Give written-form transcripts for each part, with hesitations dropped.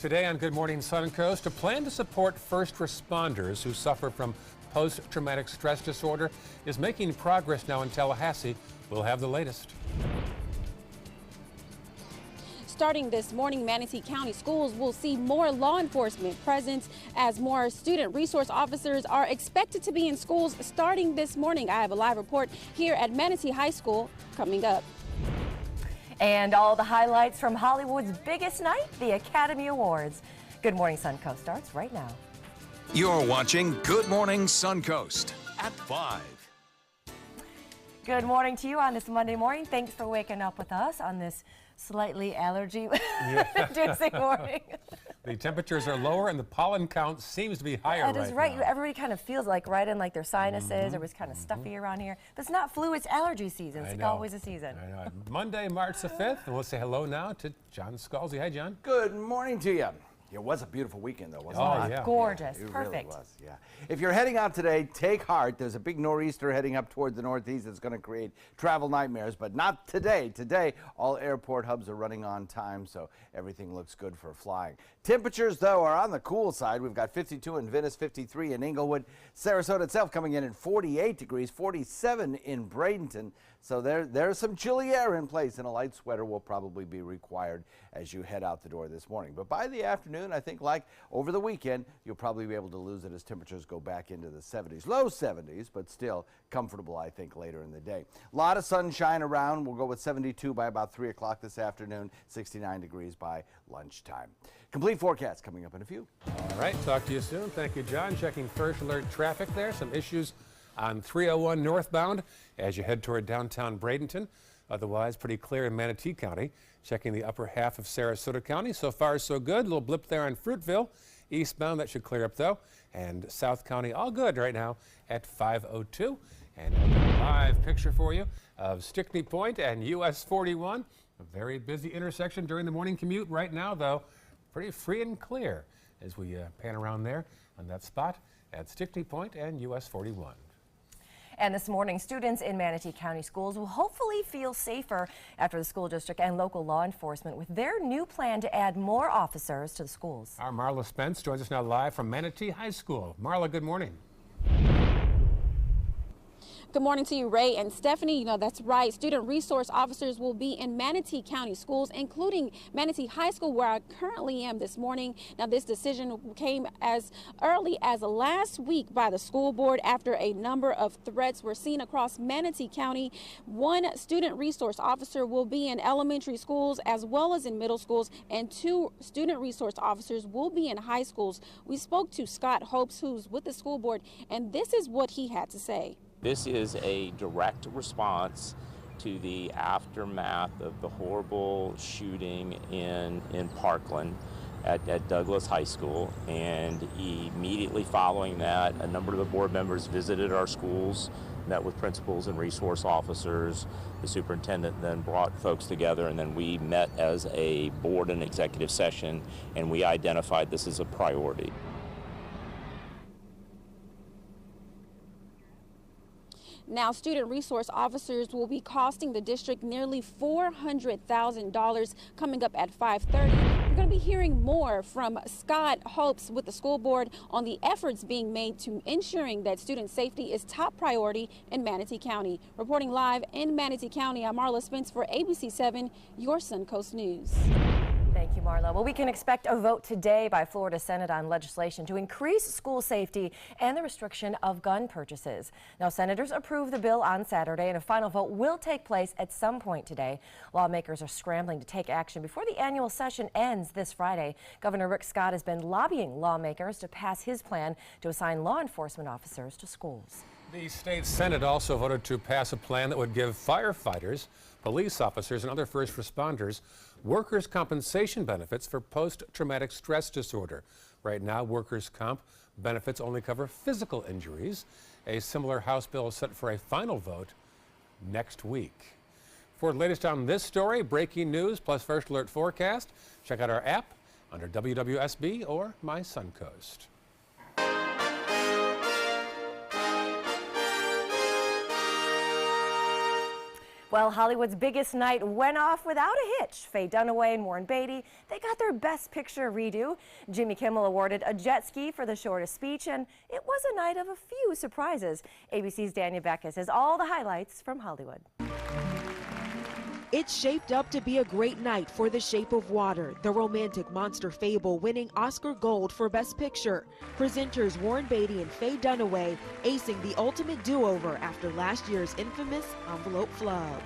Today on Good Morning Suncoast, a plan to support first responders who suffer from post-traumatic stress disorder is making progress now in Tallahassee. We'll have the latest. Starting this morning, Manatee County schools will see more law enforcement presence as more student resource officers are expected to be in schools starting this morning. I have a live report here at Manatee High School coming up. And all the highlights from Hollywood's biggest night, the Academy Awards. Good Morning Suncoast starts right now. You're watching Good Morning Suncoast at 5. Good morning to you on this Monday morning. Thanks for waking up with us on this slightly allergy-inducing morning. The temperatures are lower and the pollen count seems to be higher right now. That is right. Everybody kind of feels like right in like their sinuses. It was kind of stuffy around here. But it's not flu, it's allergy season. It's always a season. I know. Monday, March the 5th, and we'll say hello now to John Scalzi. Hi, John. Good morning to you. It was a beautiful weekend, though, wasn't it? Yeah. Gorgeous. Yeah, it Perfect. Really was, yeah. If you're heading out today, take heart. There's a big nor'easter heading up toward the northeast that's going to create travel nightmares, but not today. Today, all airport hubs are running on time, so everything looks good for flying. Temperatures, though, are on the cool side. We've got 52 in Venice, 53 in Inglewood. Sarasota itself coming in at 48 degrees, 47 in Bradenton. So there's some chilly air in place, and a light sweater will probably be required as you head out the door this morning. But by the afternoon, I think like over the weekend, you'll probably be able to lose it as temperatures go back into the 70s. Low 70s, but still comfortable, I think, later in the day. A lot of sunshine around. We'll go with 72 by about 3 o'clock this afternoon, 69 degrees by lunchtime. Complete forecast coming up in a few. All right, talk to you soon. Thank you, John. Checking first alert traffic there. Some issues on 301 northbound as you head toward downtown Bradenton. Otherwise, pretty clear in Manatee County. Checking the upper half of Sarasota County. So far, so good. A little blip there on Fruitville. Eastbound, that should clear up, though. And South County, all good right now at 502. And a live picture for you of Stickney Point and US 41. A very busy intersection during the morning commute. Right now, though, pretty free and clear as we pan around there on that spot at Stickney Point and US 41. And this morning, students in Manatee County schools will hopefully feel safer after the school district and local law enforcement with their new plan to add more officers to the schools. Our Marla Spence joins us now live from Manatee High School. Marla, good morning. Good morning to you, Ray and Stephanie. You know, that's right. Student resource officers will be in Manatee County schools, including Manatee High School, where I currently am this morning. Now, this decision came as early as last week by the school board after a number of threats were seen across Manatee County. One student resource officer will be in elementary schools as well as in middle schools, and 2 student resource officers will be in high schools. We spoke to Scott Hopes, who's with the school board, and this is what he had to say. This is a direct response to the aftermath of the horrible shooting in Parkland at Douglas High School. And immediately following that, a number of the board members visited our schools, met with principals and resource officers. The superintendent then brought folks together, and then we met as a board and executive session, and we identified this as a priority. Now, student resource officers will be costing the district nearly $400,000 coming up at 5:30. We're going to be hearing more from Scott Hopes with the school board on the efforts being made to ensuring that student safety is top priority in Manatee County. Reporting live in Manatee County, I'm Marla Spence for ABC7, your Suncoast News. Thank you, Marla. Well, we can expect a vote today by Florida Senate on legislation to increase school safety and the restriction of gun purchases. Now, senators approved the bill on Saturday, and a final vote will take place at some point today. Lawmakers are scrambling to take action before the annual session ends this Friday. Governor Rick Scott has been lobbying lawmakers to pass his plan to assign law enforcement officers to schools. The state Senate also voted to pass a plan that would give firefighters, police officers, and other first responders workers' compensation benefits for post-traumatic stress disorder. Right now, workers' comp benefits only cover physical injuries. A similar House bill is set for a final vote next week. For the latest on this story, breaking news plus first alert forecast, check out our app under WWSB or My Suncoast. Well, Hollywood's biggest night went off without a hitch. Faye Dunaway and Warren Beatty, they got their Best Picture redo. Jimmy Kimmel awarded a jet ski for the shortest speech, and it was a night of a few surprises. ABC's Danya Backus has all the highlights from Hollywood. It's shaped up to be a great night for The Shape of Water, the romantic monster fable winning Oscar Gold for Best Picture. Presenters Warren Beatty and Faye Dunaway acing the ultimate do-over after last year's infamous envelope flub.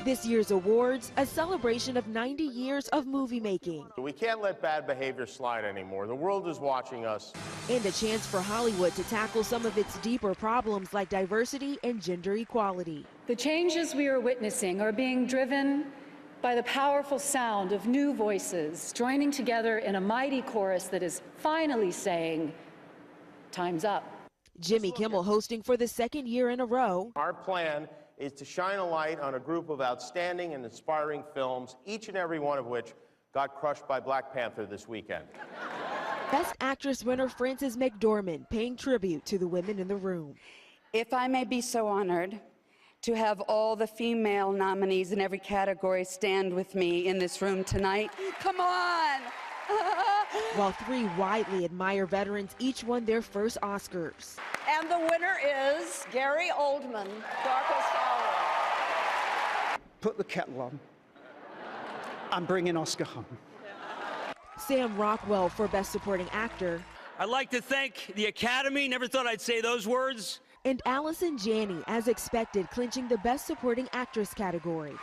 This year's awards, a celebration of 90 years of movie making. We can't let bad behavior slide anymore. The world is watching us. And a chance for Hollywood to tackle some of its deeper problems like diversity and gender equality. The changes we are witnessing are being driven by the powerful sound of new voices joining together in a mighty chorus that is finally saying, "Time's up." Jimmy Kimmel hosting for the second year in a row. Our plan is to shine a light on a group of outstanding and inspiring films, each and every one of which got crushed by Black Panther this weekend. Best Actress winner Frances McDormand paying tribute to the women in the room. If I may be so honored to have all the female nominees in every category stand with me in this room tonight. Come on! While three widely admired veterans each won their first Oscars. And the winner is Gary Oldman, Darkest Hour. Put the kettle on. I'm bringing Oscar home. Sam Rockwell for Best Supporting Actor. I'd like to thank the Academy. Never thought I'd say those words. And Allison Janney, as expected, clinching the Best Supporting Actress category.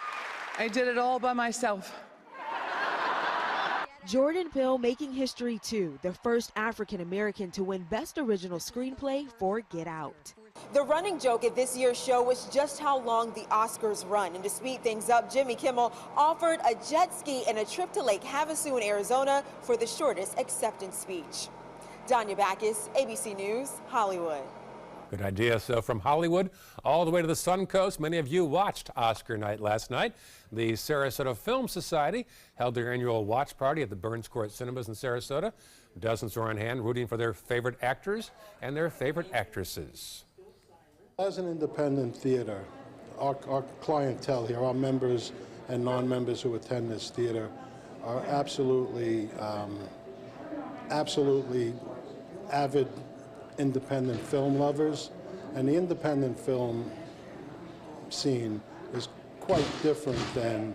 I did it all by myself. Jordan Peele making history too, the first African-American to win Best Original Screenplay for Get Out. The running joke at this year's show was just how long the Oscars run. And to speed things up, Jimmy Kimmel offered a jet ski and a trip to Lake Havasu in Arizona for the shortest acceptance speech. Danya Backus, ABC News, Hollywood. Good idea. So from Hollywood all the way to the Suncoast, many of you watched Oscar night last night. The Sarasota Film Society held their annual watch party at the Burns Court Cinemas in Sarasota. Dozens were on hand rooting for their favorite actors and their favorite actresses. As an independent theater, our clientele here, our members and non-members who attend this theater are absolutely avid independent film lovers, and the independent film scene is quite different than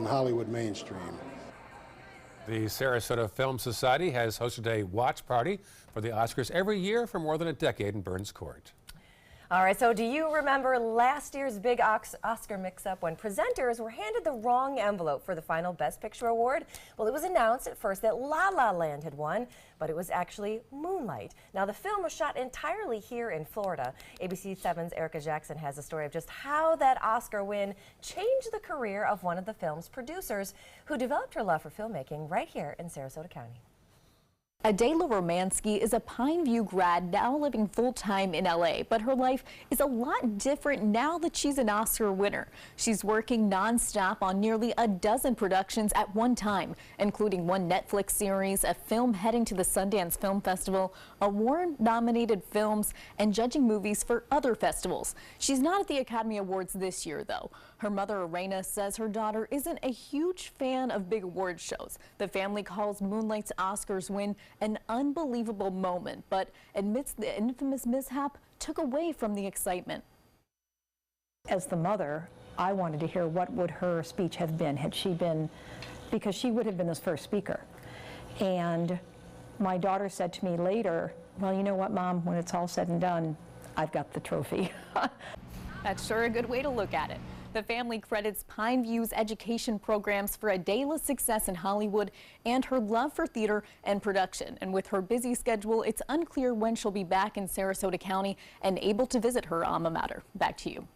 Hollywood mainstream. The Sarasota Film Society has hosted a watch party for the Oscars every year for more than a decade in Burns Court. All right, so do you remember last year's big Oscar mix-up when presenters were handed the wrong envelope for the final Best Picture award? Well, it was announced at first that La La Land had won, but it was actually Moonlight. Now, the film was shot entirely here in Florida. ABC 7's Erica Jackson has a story of just how that Oscar win changed the career of one of the film's producers who developed her love for filmmaking right here in Sarasota County. Adela Romansky is a Pineview grad now living full-time in LA, but her life is a lot different now that she's an Oscar winner. She's working non-stop on nearly a dozen productions at one time, including one Netflix series, a film heading to the Sundance Film Festival, award-nominated films, and judging movies for other festivals. She's not at the Academy Awards this year, though. Her mother, Arena, says her daughter isn't a huge fan of big award shows. The family calls Moonlight's Oscars win an unbelievable moment, but admits the infamous mishap took away from the excitement. As the mother, I wanted to hear what would her speech have been had she been, because she would have been the first speaker. And my daughter said to me later, well, you know what, Mom, when it's all said and done, I've got the trophy. That's sure a good way to look at it. The family credits Pineview's education programs for Adela's success in Hollywood and her love for theater and production. And with her busy schedule, it's unclear when she'll be back in Sarasota County and able to visit her alma mater. Back to you.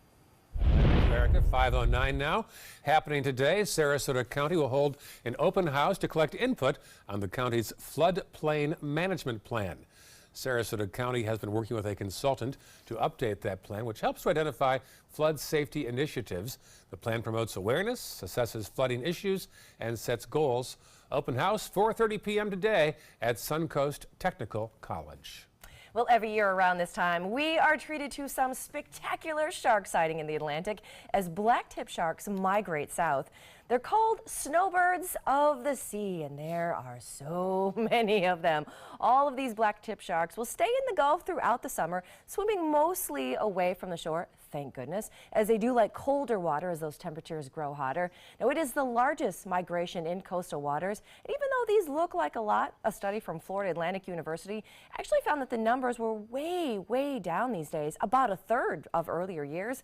America, 5:09 now. Happening today, Sarasota County will hold an open house to collect input on the county's floodplain management plan. Sarasota County has been working with a consultant to update that plan, which helps to identify flood safety initiatives. The plan promotes awareness, assesses flooding issues, and sets goals. Open house, 4:30 p.m. today at Suncoast Technical College. Well, every year around this time, we are treated to some spectacular shark sighting in the Atlantic as black-tip sharks migrate south. They're called snowbirds of the sea, and there are so many of them. All of these black-tip sharks will stay in the Gulf throughout the summer, swimming mostly away from the shore, thank goodness, as they do like colder water as those temperatures grow hotter. Now, it is the largest migration in coastal waters, and even though these look like a lot, a study from Florida Atlantic University actually found that the numbers were way down these days, about a third of earlier years.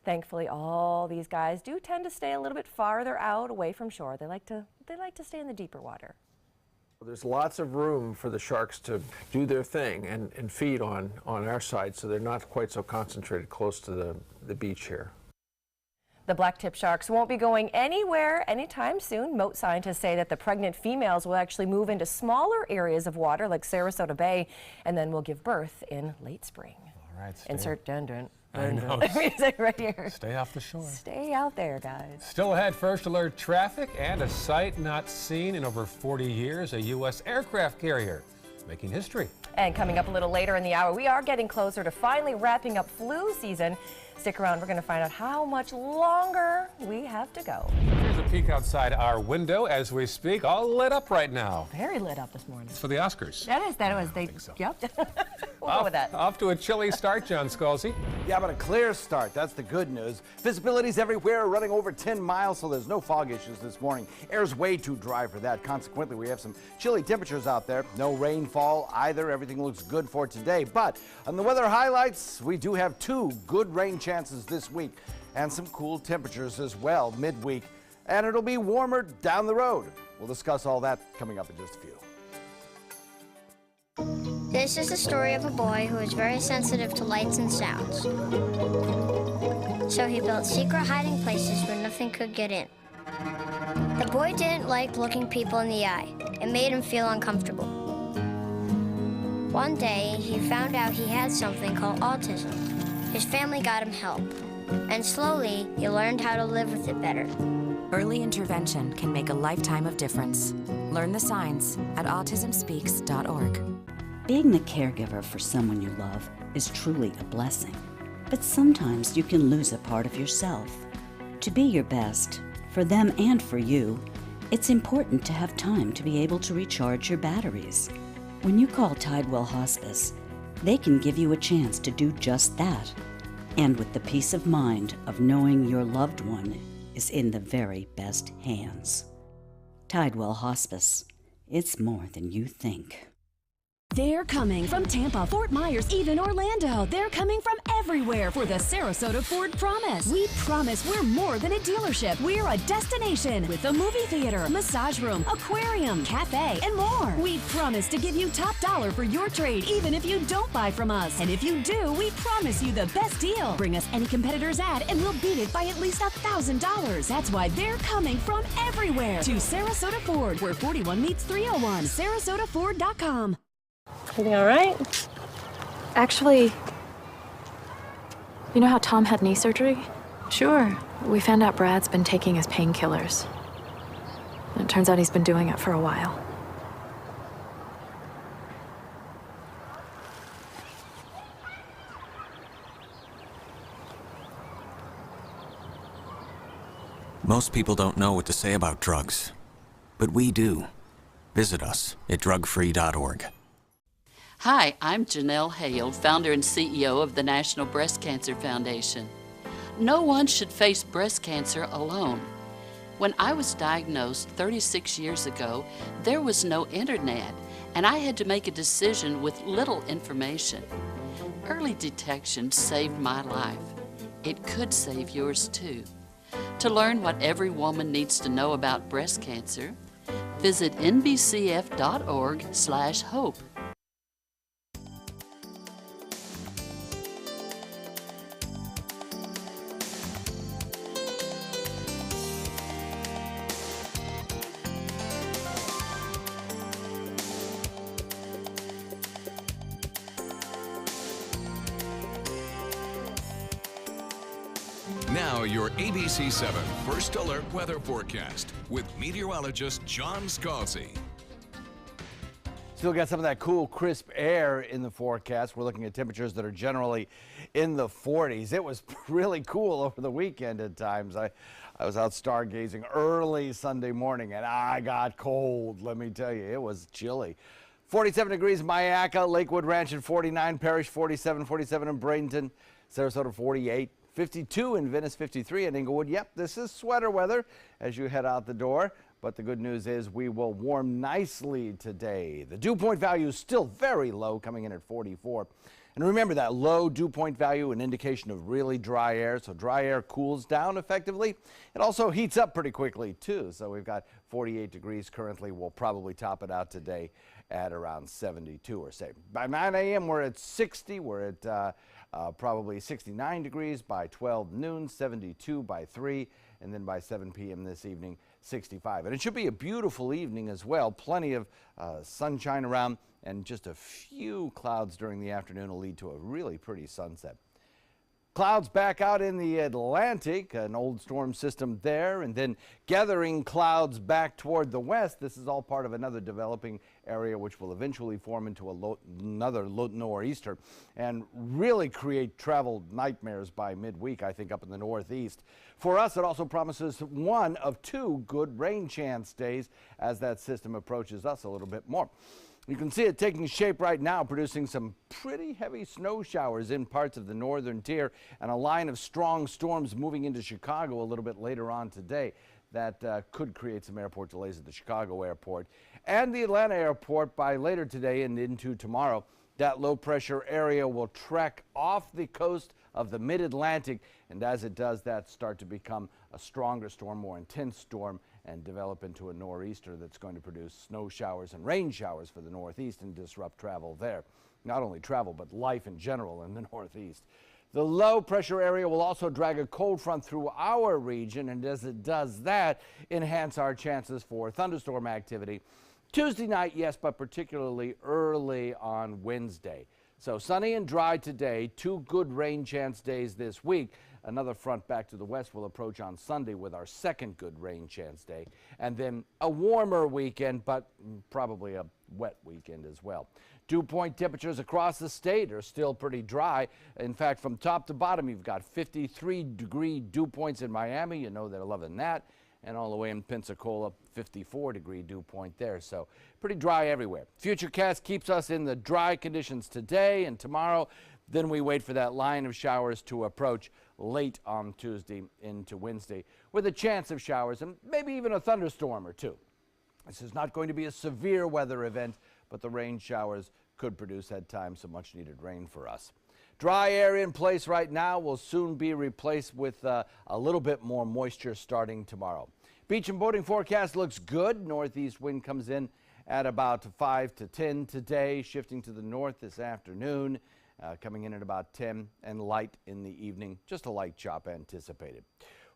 Thankfully, all these guys do tend to stay a little bit farther out away from shore. They like to stay in the deeper water. There's lots of room for the sharks to do their thing and feed on our side, so they're not quite so concentrated close to the beach here. The black-tip sharks won't be going anywhere anytime soon. Moat scientists say that the pregnant females will actually move into smaller areas of water like Sarasota Bay and then will give birth in late spring. All right, insert dun-dun. I know. Music right here. Stay off the shore. Stay out there, guys. Still ahead, first alert traffic and a sight not seen in over 40 years, a U.S. aircraft carrier making history. And coming up a little later in the hour, we are getting closer to finally wrapping up flu season. Stick around, we're going to find out how much longer we have to go. Here's a peek outside our window as we speak, all lit up right now. Very lit up this morning. It's for the Oscars. That was. Yep. We'll go with that. Off to a chilly start, John Scalzi. Yeah, but a clear start. That's the good news. Visibility's everywhere, running over 10 miles, so there's no fog issues this morning. Air's way too dry for that. Consequently, we have some chilly temperatures out there. No rainfall either. Everything looks good for today. But on the weather highlights, we do have 2 good rain chances this week and some cool temperatures as well midweek. And it'll be warmer down the road. We'll discuss all that coming up in just a few. This is the story of a boy who is very sensitive to lights and sounds. So he built secret hiding places where nothing could get in. The boy didn't like looking people in the eye. It made him feel uncomfortable. One day, he found out he had something called autism. His family got him help, and slowly, he learned how to live with it better. Early intervention can make a lifetime of difference. Learn the signs at autismspeaks.org. Being the caregiver for someone you love is truly a blessing. But sometimes you can lose a part of yourself. To be your best, for them and for you, it's important to have time to be able to recharge your batteries. When you call Tidewell Hospice, they can give you a chance to do just that. And with the peace of mind of knowing your loved one is in the very best hands. Tidewell Hospice. It's more than you think. They're coming from Tampa, Fort Myers, even Orlando. They're coming from everywhere for the Sarasota Ford Promise. We promise we're more than a dealership. We're a destination with a movie theater, massage room, aquarium, cafe, and more. We promise to give you top dollar for your trade, even if you don't buy from us. And if you do, we promise you the best deal. Bring us any competitor's ad and we'll beat it by at least $1,000. That's why they're coming from everywhere to Sarasota Ford, where 41 meets 301. SarasotaFord.com. Everything all right? Actually, you know how Tom had knee surgery? Sure. We found out Brad's been taking his painkillers. And it turns out he's been doing it for a while. Most people don't know what to say about drugs, but we do. Visit us at drugfree.org. Hi, I'm Janelle Hale, founder and CEO of the National Breast Cancer Foundation. No one should face breast cancer alone. When I was diagnosed 36 years ago, there was no internet, and I had to make a decision with little information. Early detection saved my life. It could save yours too. To learn what every woman needs to know about breast cancer, visit nbcf.org/hope. Now your ABC 7 First Alert Weather Forecast with meteorologist John Scalzi. Still got some of that cool, crisp air in the forecast. We're looking at temperatures that are generally in the 40s. It was really cool over the weekend at times. I was out stargazing early Sunday morning, and I got cold, let me tell you. It was chilly. 47 degrees in Myakka, Lakewood Ranch at 49, Parrish 47, 47 in Bradenton, Sarasota 48, 52 in Venice, 53 in Inglewood. Yep, this is sweater weather as you head out the door. But the good news is we will warm nicely today. The dew point value is still very low, coming in at 44. And remember that low dew point value, an indication of really dry air. So dry air cools down effectively. It also heats up pretty quickly too. So we've got 48 degrees currently. We'll probably top it out today at around 72 or so. By 9 a.m. we're at 60. We're at probably 69 degrees by 12 noon, 72 by 3. And then by 7 p.m. this evening, 65. And it should be a beautiful evening as well. Plenty of sunshine around, and just a few clouds during the afternoon will lead to a really pretty sunset. Clouds back out in the Atlantic, an old storm system there, and then gathering clouds back toward the west. This is all part of another developing area which will eventually form into another nor'easter and really create travel nightmares by midweek, I think, up in the northeast. For us, it also promises one of 2 good rain chance days as that system approaches us a little bit more. You can see it taking shape right now, producing some pretty heavy snow showers in parts of the northern tier, and a line of strong storms moving into Chicago a little bit later on today. That could create some airport delays at the Chicago airport and the Atlanta airport by later today and into tomorrow. That low pressure area will trek off the coast of the mid-Atlantic, and as it does that, start to become a stronger storm, more intense storm, and develop into a nor'easter that's going to produce snow showers and rain showers for the northeast and disrupt travel there. Not only travel, but life in general in the northeast. The low pressure area will also drag a cold front through our region, and as it does that, enhance our chances for thunderstorm activity. Tuesday night, yes, but particularly early on Wednesday. So sunny and dry today, 2 good rain chance days this week. Another front back to the west will approach on Sunday with our 2nd good rain chance day. And then a warmer weekend, but probably a wet weekend as well. Dew point temperatures across the state are still pretty dry. In fact, from top to bottom, you've got 53-degree dew points in Miami. You know they're loving that. And all the way in Pensacola, 54-degree dew point there. So pretty dry everywhere. Futurecast keeps us in the dry conditions today and tomorrow. Then we wait for that line of showers to approach late on Tuesday into Wednesday with a chance of showers and maybe even a thunderstorm or 2. This is not going to be a severe weather event, but the rain showers could produce at times some much needed rain for us. Dry air in place right now will soon be replaced with a little bit more moisture starting tomorrow. Beach and boating forecast looks good. Northeast wind comes in at about 5 to 10 today, shifting to the north this afternoon, coming in at about 10, and light in the evening, just a light chop anticipated.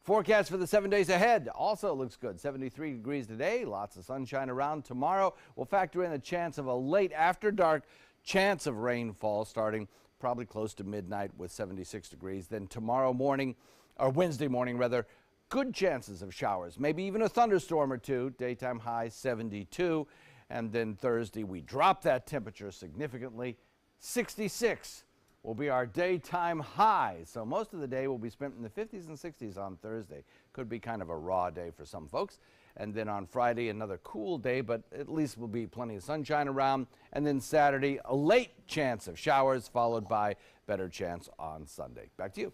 Forecast for the 7 days ahead also looks good. 73 degrees today, lots of sunshine around. Tomorrow we'll factor in a chance of a late after dark chance of rainfall starting probably close to midnight with 76 degrees. Then tomorrow morning, or Wednesday morning rather, good chances of showers, maybe even a thunderstorm or 2. Daytime high 72. And then Thursday we drop that temperature significantly. 66 will be our daytime high. So most of the day will be spent in the 50s and 60s on Thursday. Could be kind of a raw day for some folks. And then on Friday, another cool day, but at least will be plenty of sunshine around. And then Saturday, a late chance of showers, followed by better chance on Sunday. Back to you.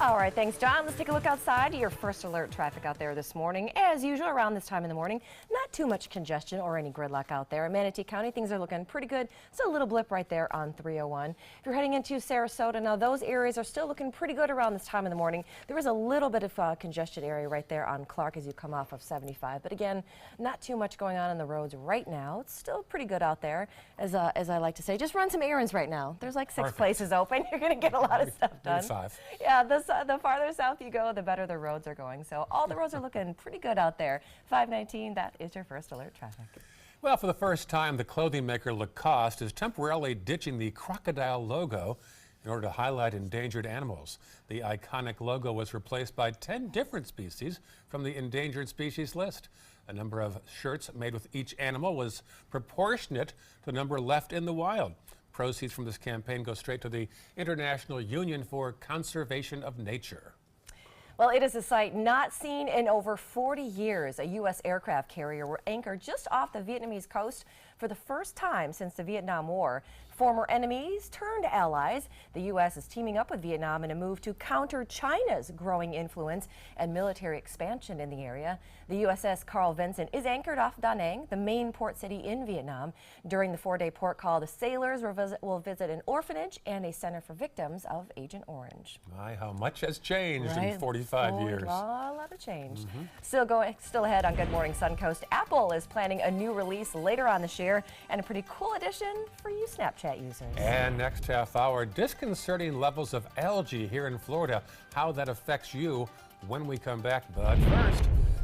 All right, thanks, John. Let's take a look outside. Your first alert traffic out there this morning. As usual, around this time in the morning, not too much congestion or any gridlock out there. In Manatee County, things are looking pretty good. It's a little blip right there on 301. If you're heading into Sarasota, now those areas are still looking pretty good around this time in the morning. There is a little bit of congestion area right there on Clark as you come off of 75. But again, not too much going on the roads right now. It's still pretty good out there, as I like to say. Just run some errands right now. There's like 6 places open. You're going to get a lot of stuff done. 5. Yeah, the farther south you go, the better the roads are going. So all the roads are looking pretty good out there. 519, that is your first alert traffic. Well, for the first time, the clothing maker Lacoste is temporarily ditching the crocodile logo in order to highlight endangered animals. The iconic logo was replaced by 10 different species from the endangered species list. A number of shirts made with each animal was proportionate to the number left in the wild. Proceeds from this campaign go straight to the International Union for Conservation of Nature. Well, it is a sight not seen in over 40 years. A U.S. aircraft carrier were anchored just off the Vietnamese coast for the first time since the Vietnam War. Former enemies turned allies. The U.S. is teaming up with Vietnam in a move to counter China's growing influence and military expansion in the area. The USS Carl Vinson is anchored off Da Nang, the main port city in Vietnam. During the 4-day port call, the sailors will visit an orphanage and a center for victims of Agent Orange. My, how much has changed in 45 years. A lot of change. Still ahead on Good Morning Suncoast. Apple is planning a new release later on this year and a pretty cool addition for you Snapchat users. And next half hour, disconcerting levels of algae here in Florida, how that affects you when we come back. But first,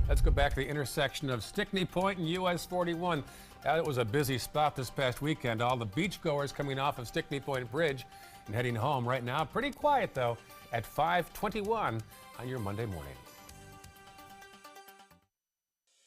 let's go back to the intersection of Stickney Point and US 41. It was a busy spot this past weekend. All the beachgoers coming off of Stickney Point Bridge and heading home right now. Pretty quiet though at 5:21 on your Monday morning.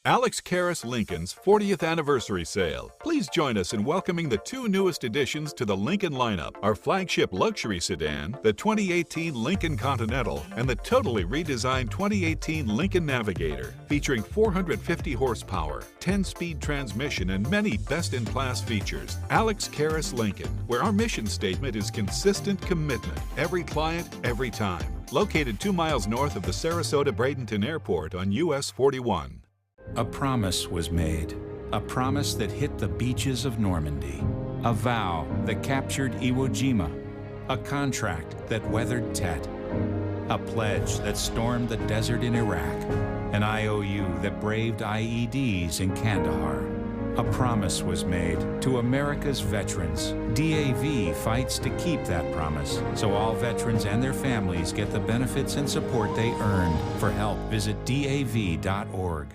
Alex Karras Lincoln's 40th anniversary sale. Please join us in welcoming the 2 newest additions to the Lincoln lineup, our flagship luxury sedan, the 2018 Lincoln Continental, and the totally redesigned 2018 Lincoln Navigator, featuring 450 horsepower, 10-speed transmission, and many best-in-class features. Alex Karras Lincoln, where our mission statement is consistent commitment, every client, every time. Located 2 miles north of the Sarasota-Bradenton Airport on US 41. A promise was made, a promise that hit the beaches of Normandy, a vow that captured Iwo Jima, a contract that weathered Tet, a pledge that stormed the desert in Iraq, an IOU that braved IEDs in Kandahar. A promise was made to America's veterans. DAV fights to keep that promise, so all veterans and their families get the benefits and support they earned. For help, visit DAV.org.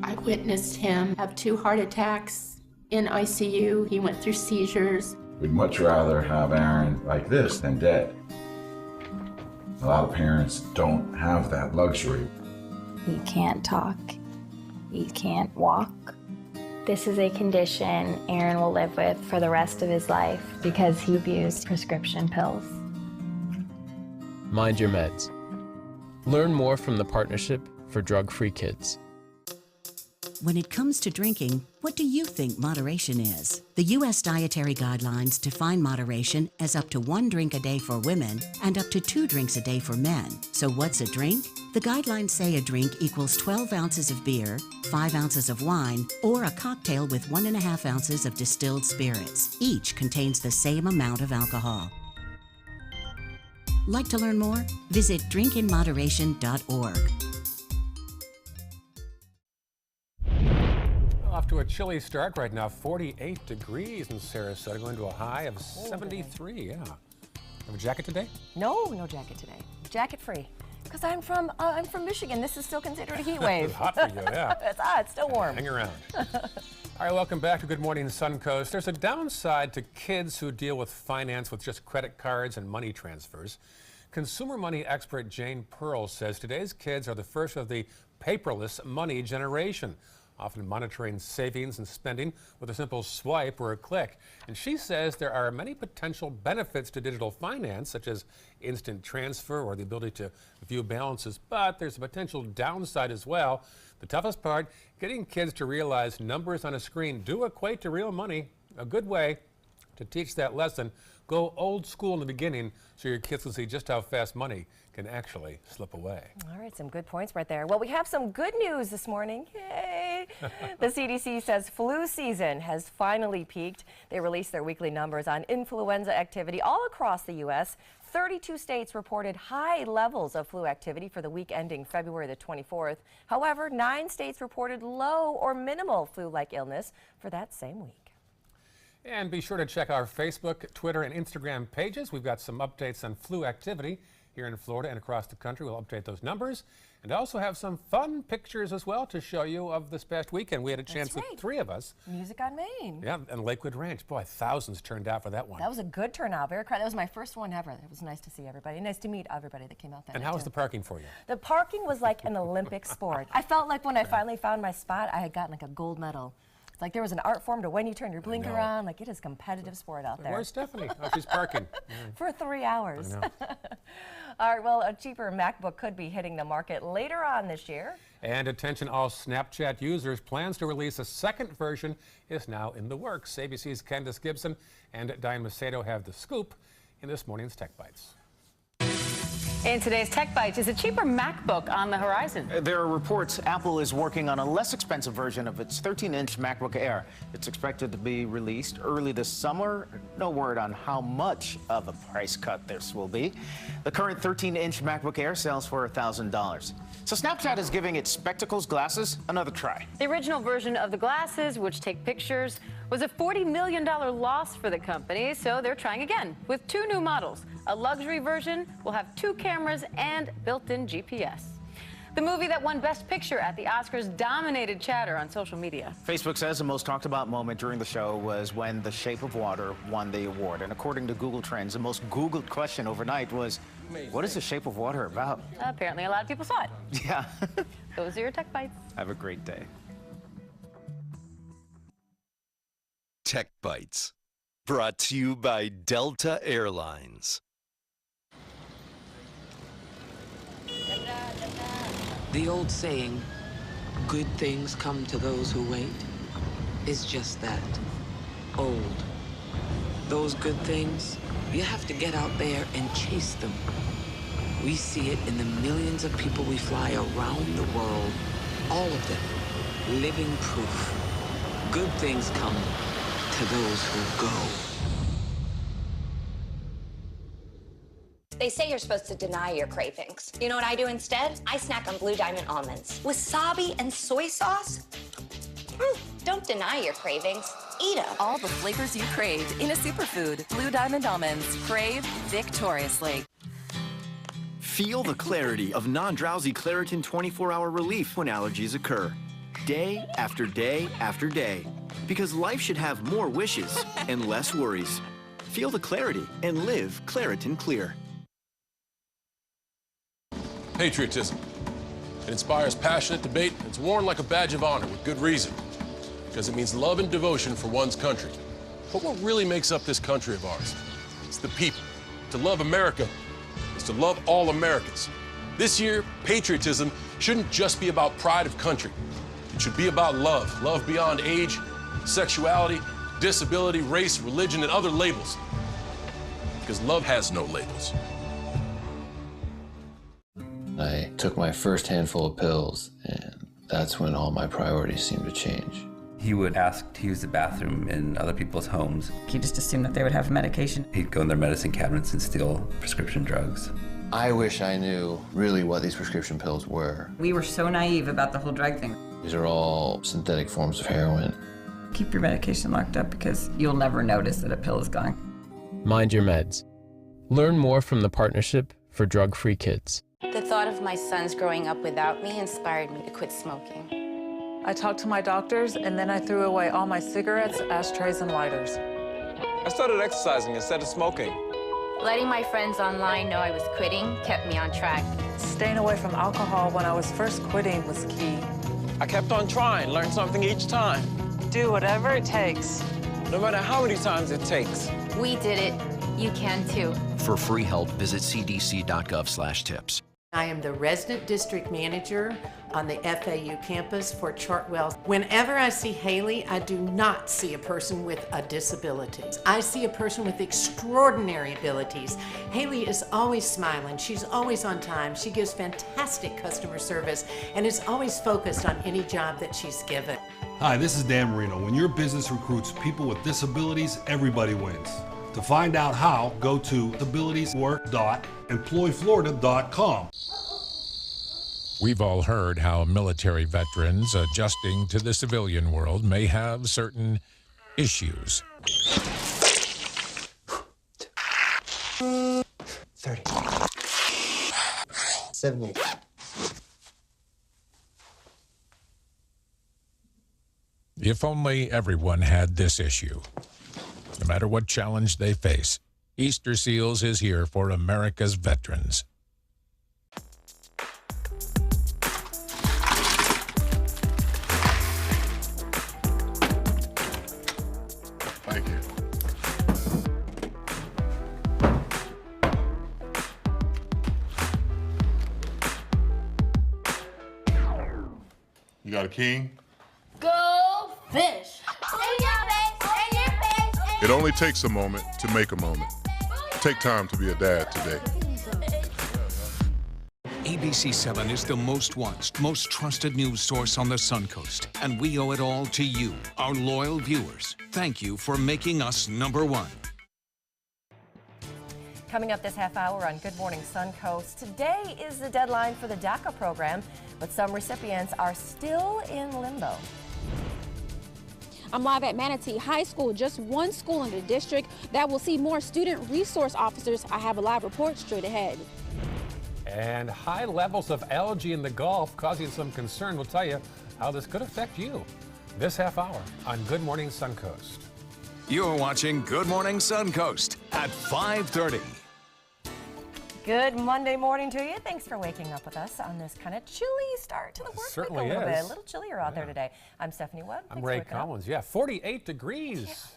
I witnessed him have 2 heart attacks in ICU. He went through seizures. We'd much rather have Aaron like this than dead. A lot of parents don't have that luxury. He can't talk. He can't walk. This is a condition Aaron will live with for the rest of his life because he abused prescription pills. Mind your meds. Learn more from the Partnership for Drug-Free Kids. When it comes to drinking, what do you think moderation is? The U.S. Dietary Guidelines define moderation as up to 1 drink a day for women and up to 2 drinks a day for men. So what's a drink? The guidelines say a drink equals 12 ounces of beer, 5 ounces of wine, or a cocktail with 1.5 ounces of distilled spirits. Each contains the same amount of alcohol. Like to learn more? Visit drinkinmoderation.org. Off to a chilly start right now, 48 degrees in Sarasota, going to a high of 73, yeah. Have a jacket today? No jacket today. Jacket free. Because I'm from Michigan. This is still considered a heat wave. It's hot for you, yeah. It's still warm. Hang around. All right, welcome back to Good Morning Suncoast. There's a downside to kids who deal with finance with just credit cards and money transfers. Consumer money expert Jane Pearl says today's kids are the first of the paperless money generation, often monitoring savings and spending with a simple swipe or a click. And she says there are many potential benefits to digital finance, such as instant transfer or the ability to view balances, but there's a potential downside as well. The toughest part, getting kids to realize numbers on a screen do equate to real money. A good way to teach that lesson, go old school in the beginning so your kids can see just how fast money can actually slip away. All right, some good points right there. Well, we have some good news this morning. Yay! The CDC says flu season has finally peaked. They released their weekly numbers on influenza activity all across the U.S. 32 states reported high levels of flu activity for the week ending February the 24th. However, 9 states reported low or minimal flu-like illness for that same week. And be sure to check our Facebook, Twitter, and Instagram pages. We've got some updates on flu activity here in Florida and across the country. We'll update those numbers And also have some fun pictures as well to show you of this past weekend. We had a chance with 3 of us. Music on Main. Yeah, and Lakewood Ranch. Boy, thousands turned out for that one. That was a good turnout. Very crowded. That was my first one ever. It was nice to see everybody. Nice to meet everybody that came out that And night, how was too. the parking for you? The parking was like an Olympic sport. I felt like when I finally found my spot, I had gotten like a gold medal. It's like there was an art form to when you turn your blinker on. Like, it is competitive sport out there. Where's Stephanie? Oh, she's parking. For 3 hours. I know. All right, well, a cheaper MacBook could be hitting the market later on this year. And attention all Snapchat users, plans to release a second version is now in the works. ABC's Candace Gibson and Diane Macedo have the scoop in this morning's Tech Bites. In today's Tech Bites, is a cheaper MacBook on the horizon? There are reports Apple is working on a less expensive version of its 13-inch MacBook Air. It's expected to be released early this summer. No word on how much of a price cut this will be. The current 13-inch MacBook Air sells for $1,000. So Snapchat is giving its Spectacles glasses another try. The original version of the glasses, which take pictures, was a $40 million loss for the company, so they're trying again with 2 new models. A luxury version will have 2 cameras and built-in GPS. The movie that won Best Picture at the Oscars dominated chatter on social media. Facebook says the most talked about moment during the show was when The Shape of Water won the award. And according to Google Trends, the most Googled question overnight was, what is The Shape of Water about? Apparently a lot of people saw it. Yeah. Those are your Tech Bites. Have a great day. Tech Bites, brought to you by Delta Airlines. The old saying, good things come to those who wait, is just that, old. Those good things, you have to get out there and chase them. We see it in the millions of people we fly around the world, all of them, living proof. Good things come to those who go. They say you're supposed to deny your cravings. You know what I do instead? I snack on Blue Diamond almonds. Wasabi and soy sauce? Don't deny your cravings. Eat them. All the flavors you craved in a superfood. Blue Diamond almonds. Crave victoriously. Feel the clarity of non-drowsy Claritin 24-hour relief when allergies occur. Day after day after day. Because life should have more wishes and less worries. Feel the clarity and live Claritin Clear. Patriotism. It inspires passionate debate. It's worn like a badge of honor with good reason, because it means love and devotion for one's country. But what really makes up this country of ours? It's the people. To love America is to love all Americans. This year, patriotism shouldn't just be about pride of country. It should be about love. Love beyond age, sexuality, disability, race, religion, and other labels. Because love has no labels. I took my first handful of pills, and that's when all my priorities seemed to change. He would ask to use the bathroom in other people's homes. He just assumed that they would have medication. He'd go in their medicine cabinets and steal prescription drugs. I wish I knew really what these prescription pills were. We were so naive about the whole drug thing. These are all synthetic forms of heroin. Keep your medication locked up because you'll never notice that a pill is gone. Mind your meds. Learn more from the Partnership for Drug-Free Kids. The thought of my sons growing up without me inspired me to quit smoking. I talked to my doctors, and then I threw away all my cigarettes, ashtrays, and lighters. I started exercising instead of smoking. Letting my friends online know I was quitting kept me on track. Staying away from alcohol when I was first quitting was key. I kept on trying, learned something each time. Do whatever it takes. No matter how many times it takes. We did it. You can too. For free help, visit cdc.gov/tips. I am the resident district manager on the FAU campus for Chartwell. Whenever I see Haley, I do not see a person with a disability. I see a person with extraordinary abilities. Haley is always smiling. She's always on time. She gives fantastic customer service and is always focused on any job that she's given. Hi, this is Dan Marino. When your business recruits people with disabilities, everybody wins. To find out how, go to abilitieswork.employflorida.com. We've all heard how military veterans adjusting to the civilian world may have certain issues. 30. 70. If only everyone had this issue. No matter what challenge they face, Easter Seals is here for America's veterans. Thank you. You got a king? Go fish! It only takes a moment to make a moment. Take time to be a dad today. ABC7 is the most watched, most trusted news source on the Suncoast, and we owe it all to you, our loyal viewers. Thank you for making us #1. Coming up this half hour on Good Morning Suncoast, today is the deadline for the DACA program, but some recipients are still in limbo. I'm live at Manatee High School, just one school in the district that will see more student resource officers. I have a live report straight ahead. And high levels of algae in the Gulf causing some concern. We'll tell you how this could affect you this half hour on Good Morning Suncoast. You're watching Good Morning Suncoast at 5:30. Good Monday morning to you. Thanks for waking up with us on this kind of chilly start to the work week. Certainly a little bit. is. A little chillier out there today. I'm Stephanie Webb. I'm Thanks for Ray waking up. Collins. Yeah, 48 degrees.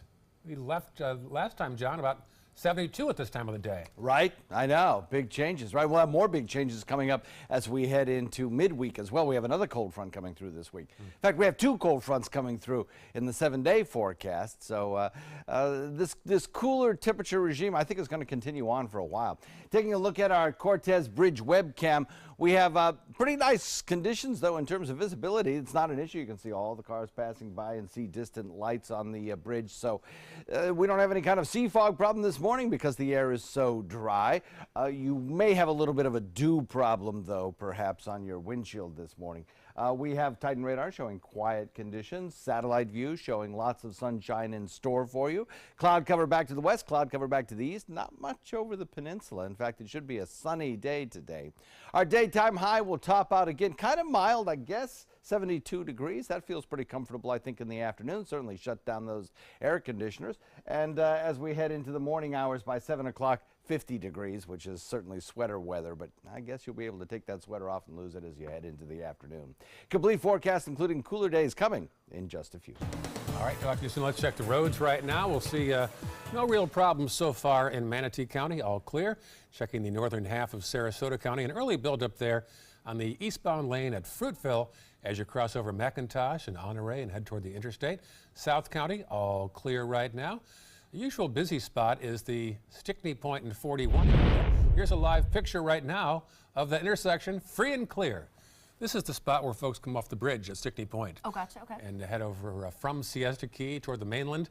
We left last time, John, about 72 at this time of the day. Right, I know, big changes, right? We'll have more big changes coming up as we head into midweek as well. We have another cold front coming through this week. In fact, we have 2 cold fronts coming through in the 7-day forecast. So this cooler temperature regime, I think, is going to continue on for a while. Taking a look at our Cortez Bridge webcam, we have pretty nice conditions, though, in terms of visibility. It's not an issue. You can see all the cars passing by and see distant lights on the bridge. So we don't have any kind of sea fog problem this morning because the air is so dry. You may have a little bit of a dew problem, though, perhaps on your windshield this morning. We have Titan Radar showing quiet conditions, satellite view showing lots of sunshine in store for you. Cloud cover back to the west, cloud cover back to the east, not much over the peninsula. In fact, it should be a sunny day today. Our daytime high will top out again, kind of mild, I guess, 72 degrees. That feels pretty comfortable, I think, in the afternoon. Certainly shut down those air conditioners. And as we head into the morning hours by 7 o'clock, 50 degrees, which is certainly sweater weather, but I guess you'll be able to take that sweater off and lose it as you head into the afternoon. Complete forecast, including cooler days, coming in just a few. All right, talk to you soon. Let's check the roads right now. We'll see no real problems so far in Manatee County, all clear. Checking the northern half of Sarasota County, an early buildup there on the eastbound lane at Fruitville as you cross over McIntosh and Honore and head toward the interstate. South County, all clear right now. The usual busy spot is the Stickney Point in 41 area. Here's a live picture right now of the intersection, free and clear. This is the spot where folks come off the bridge at Stickney Point. Oh, gotcha, okay. And head over from Siesta Key toward the mainland.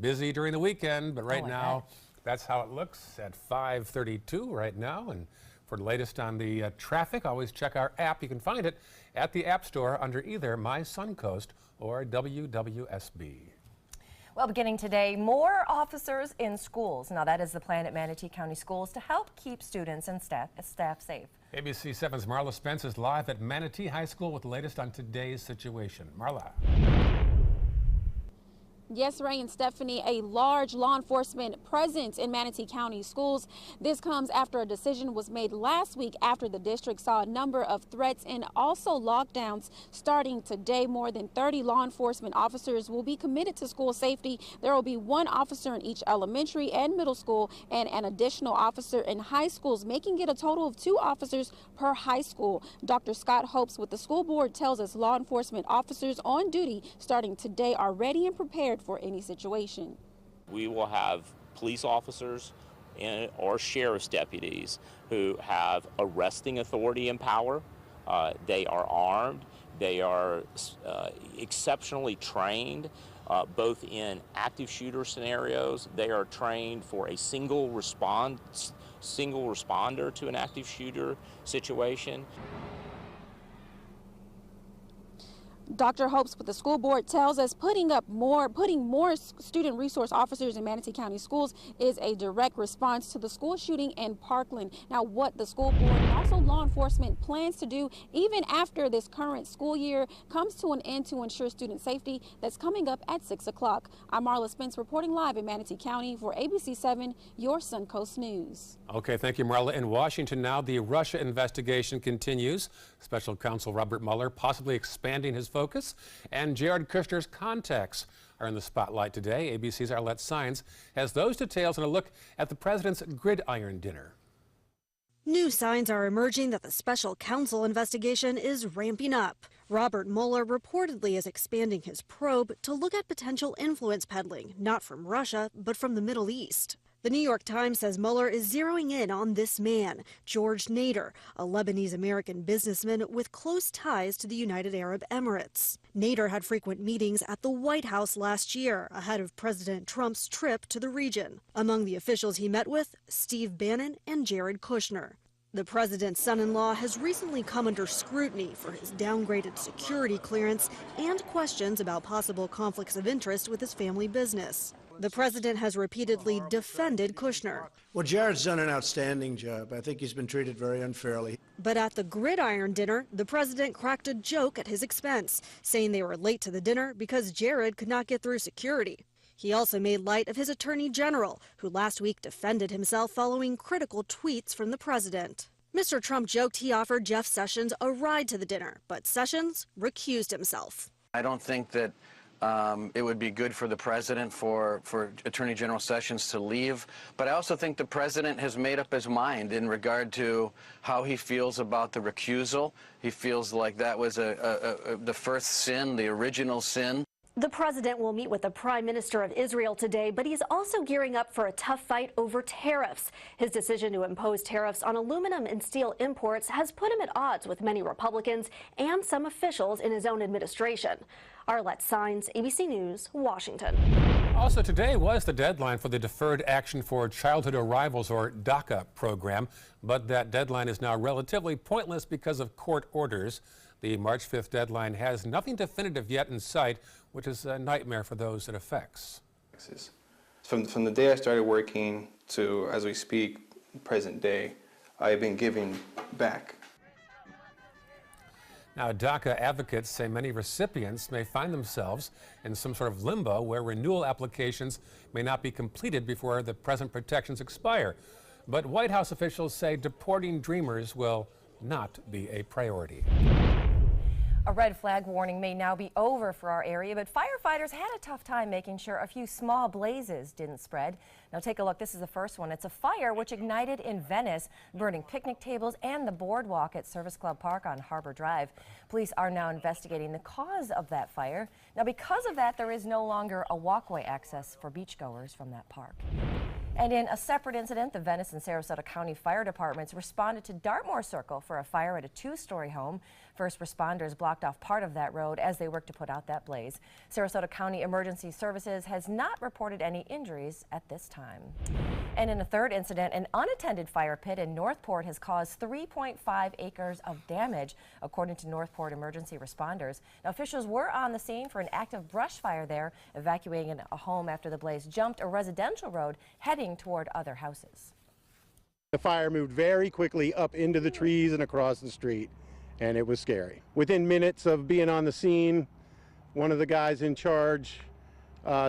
Busy during the weekend, but right now, that's how it looks at 5:32 right now. And for the latest on the traffic, always check our app. You can find it at the App Store under either My Suncoast or WWSB. Well, beginning today, more officers in schools. Now, that is the plan at Manatee County Schools to help keep students and staff safe. ABC 7's Marla Spence is live at Manatee High School with the latest on today's situation. Marla. Yes, Ray and Stephanie, a large law enforcement presence in Manatee County schools. This comes after a decision was made last week after the district saw a number of threats and also lockdowns starting today. More than 30 law enforcement officers will be committed to school safety. There will be 1 officer in each elementary and middle school and an additional officer in high schools, making it a total of 2 officers per high school. Dr. Scott Hopes with the school board tells us law enforcement officers on duty starting today are ready and prepared for any situation. We will have police officers or sheriff's deputies who have arresting authority and power. They are armed. They are exceptionally trained, both in active shooter scenarios. They are trained for a single responder to an active shooter situation. Dr. Hopes with the school board tells us putting more student resource officers in Manatee County schools is a direct response to the school shooting in Parkland. Now, what the school board and also law enforcement plans to do even after this current school year comes to an end to ensure student safety, that's coming up at 6 o'clock. I'm Marla Spence reporting live in Manatee County for ABC 7, your Suncoast News. Okay, thank you, Marla. In Washington now, the Russia investigation continues. Special Counsel Robert Mueller possibly expanding his focus, and Jared Kushner's contacts are in the spotlight today. ABC's Arlette Saenz has those details and a look at the president's gridiron dinner. New signs are emerging that the special counsel investigation is ramping up. Robert Mueller reportedly is expanding his probe to look at potential influence peddling, not from Russia, but from the Middle East. The New York Times says Mueller is zeroing in on this man, George Nader, a Lebanese-American businessman with close ties to the United Arab Emirates. Nader had frequent meetings at the White House last year, ahead of President Trump's trip to the region. Among the officials he met with, Steve Bannon and Jared Kushner. The president's son-in-law has recently come under scrutiny for his downgraded security clearance and questions about possible conflicts of interest with his family business. The president has repeatedly defended Kushner. Well, Jared's done an outstanding job. I think he's been treated very unfairly. But at the gridiron dinner, the president cracked a joke at his expense, saying they were late to the dinner because Jared could not get through security. He also made light of his attorney general, who last week defended himself following critical tweets from the president. Mr. Trump joked he offered Jeff Sessions a ride to the dinner, but Sessions recused himself. I don't think that it would be good for the president for Attorney General Sessions to leave. But I also think the president has made up his mind in regard to how he feels about the recusal. He feels like that was the first sin, the original sin. The president will meet with the Prime Minister of Israel today, but he's also gearing up for a tough fight over tariffs. His decision to impose tariffs on aluminum and steel imports has put him at odds with many Republicans and some officials in his own administration. Arlette Saenz, ABC News, Washington. Also today was the deadline for the Deferred Action for Childhood Arrivals, or DACA program, but that deadline is now relatively pointless because of court orders. The March 5th deadline has nothing definitive yet in sight, which is a nightmare for those it affects. From the day I started working to, as we speak, present day, I've been giving back. Now, DACA advocates say many recipients may find themselves in some sort of limbo where renewal applications may not be completed before the present protections expire. But White House officials say deporting dreamers will not be a priority. A red flag warning may now be over for our area, but firefighters had a tough time making sure a few small blazes didn't spread. Now take a look. This is the first one. It's a fire which ignited in Venice, burning picnic tables and the boardwalk at Service Club Park on Harbor Drive. Police are now investigating the cause of that fire. Now because of that, there is no longer a walkway access for beachgoers from that park. And in a separate incident, the Venice and Sarasota County Fire Departments responded to Dartmoor Circle for a fire at a two-story home. First responders blocked off part of that road as they worked to put out that blaze. Sarasota County Emergency Services has not reported any injuries at this time. And in a third incident, an unattended fire pit in Northport has caused 3.5 acres of damage, according to Northport emergency responders. Now, officials were on the scene for an active brush fire there, evacuating a home after the blaze jumped a residential road heading toward other houses. The fire moved very quickly up into the trees and across the street, and it was scary. Within minutes of being on the scene, one of the guys in charge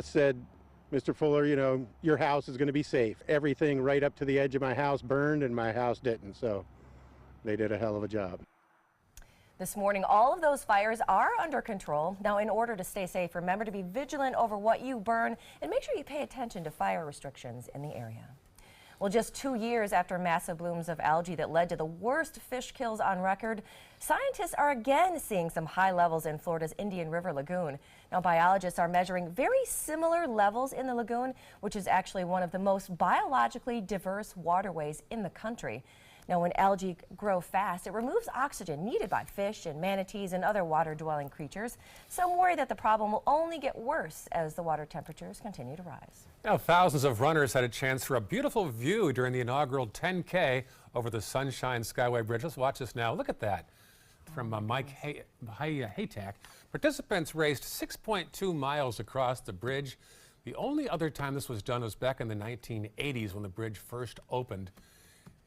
said, "Mr. Fuller, you know, your house is going to be safe." Everything right up to the edge of my house burned, and my house didn't, so they did a hell of a job. This morning, all of those fires are under control. Now, in order to stay safe, remember to be vigilant over what you burn and make sure you pay attention to fire restrictions in the area. Well, just 2 years after massive blooms of algae that led to the worst fish kills on record, scientists are again seeing some high levels in Florida's Indian River Lagoon. Now, biologists are measuring very similar levels in the lagoon, which is actually one of the most biologically diverse waterways in the country. Now, when algae grow fast, it removes oxygen needed by fish and manatees and other water-dwelling creatures. Some worry that the problem will only get worse as the water temperatures continue to rise. Now, thousands of runners had a chance for a beautiful view during the inaugural 10K over the Sunshine Skyway Bridge. Let's watch this now. Look at that. from Mike Haytack. Participants raced 6.2 miles across the bridge. The only other time this was done was back in the 1980s when the bridge first opened.